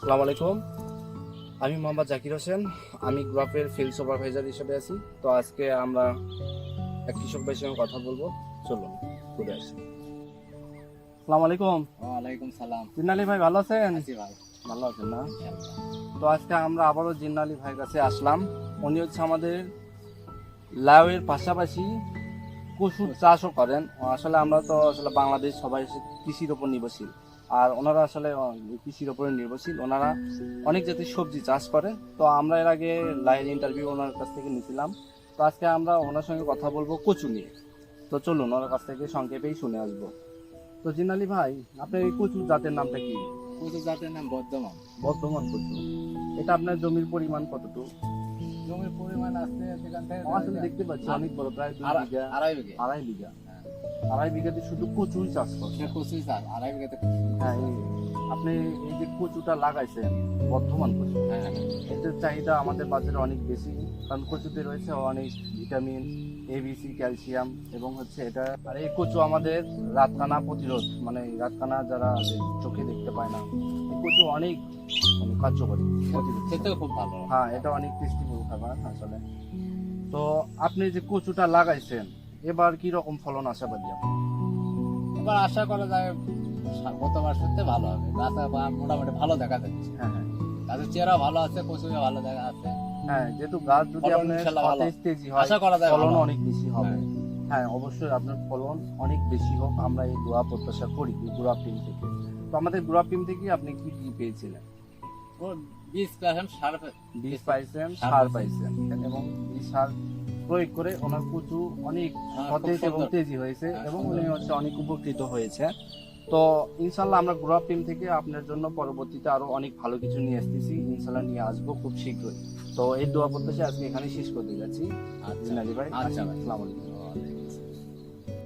আসসালামু আলাইকুম, আমি মোহাম্মদ জাকির হোসেন। আমি গ্রুপের ফিল্ড সুপারভাইজার হিসেবে আছি। তো আজকে আমরা এক কৃষক ভাইয়ের সঙ্গে কথা বলবো, চলুন ঘুরে আসি। আসসালামু আলাইকুম। ওয়ালাইকুম সালাম। জিন্নালি ভাই ভালো আছেন? আছি ভাই, ভালো আছেন না? ইনশাআল্লাহ। তো আজকে আমরা আবারও জিন্নালি ভাইয়ের কাছে আসলাম। উনি হচ্ছে আমাদের লাউয়ের পাশাপাশি কচুর চাষও করেন। আসলে আমরা তো আসলে বাংলাদেশ সবাই কৃষির উপর নির্ভরশীল, আর ওনারা আসলে কৃষির উপরে নির্ভরশীল। ওনারা অনেক জাতীয় সবজি চাষ করে। তো আমরা এর আগে লাইভ ইন্টারভিউ ওনার কাছ থেকে নিয়েছিলাম। তো আজকে আমরা ওনার সঙ্গে কথা বলবো কচু নিয়ে। তো চলুন ওনার কাছ থেকে সংক্ষেপেই শুনে আসবো। তো জিনালি ভাই, আপনার এই কচু জাতের নামটা কি? কচু জাতের নাম বর্ধমান। বর্ধমান কচু। এটা আপনার জমির পরিমাণ কতটুকু? জমির পরিমাণ আছে সেখান থেকে আসলে দেখতে পাচ্ছি অনেক বড়, প্রায় 2 বিঘা। আড়াই বিঘা। আড়াই বিঘা। হ্যাঁ। আড়াই বিঘাতে শুধু কচুই চাষ করছে। কচুই চাষ, আড়াই বিঘাতে। হ্যাঁ, আপনি এই যে কচুটা লাগাইছেন, বর্ধমান কচু, হ্যাঁ, এটার চাহিদা আমাদের বাজারে অনেক বেশি। কারণ কচুতে রয়েছে অনেক ভিটামিন, এবিসি, ক্যালসিয়াম, এবং হচ্ছে এটা, আর এই কচু আমাদের রাতকানা প্রতিরোধ, মানে রাতকানা যারা চোখে দেখতে পায় না, এই কচু অনেক কার্যকরী প্রতিরোধ। খেতেও খুব ভালো। হ্যাঁ, এটা অনেক পুষ্টিকর খাবার আসলে। তো আপনি যে কচুটা লাগাইছেন, এবার কি রকম ফলন আশাবাদী আপনি? এবার আশা করা যায় গতবার সত্যি ভালো হবে। গাছা মোটামুটি ভালো দেখা যাচ্ছে। হ্যাঁ হ্যাঁ গাছের চেহারা ভালো আছে, কচুও ভালো দেখা আছে। হ্যাঁ, যেহেতু গাছ যদি ফলন আপনার ইনশাআল্লাহ ভালো। সতেজ তেজি হয়, আশা করা যায় ফলন ভালো। অনেক বেশি হবে। হ্যাঁ। হ্যাঁ, অবশ্যই আপনার ফলন অনেক বেশি হোক, আমরা এই দোয়া প্রত্যাশা করি গ্রুপ টিম থেকে। তো আমাদের গ্রুপ টিম থেকে আপনি কি কি পেয়েছিলেন? ও বীজ পেয়েছেন, সার বীজ পাইছেন, সার পাইছেন, এবং এই সার প্রয়োগ করে ওনার কচু অনেক সতেজ খুব এবং সুন্দর। তেজি হয়েছে, হ্যাঁ, এবং সুন্দর। উনি হচ্ছে অনেক উপকৃত হয়েছে। তো ইনশাল্লাহ আমরা গ্রুপ টিম থেকে আপনার জন্য পরবর্তীতে আরো অনেক ভালো কিছু নিয়ে আসতেছি, ইনশাল্লাহ নিয়ে আসবো খুব শীঘ্রই। তো এই দোয়া প্রত্যাশা আজকে এখানে শেষ করতে যাচ্ছি। আচ্ছা জিনালি ভাই, আচ্ছা ভাই। আসসালামু আলাইকুম।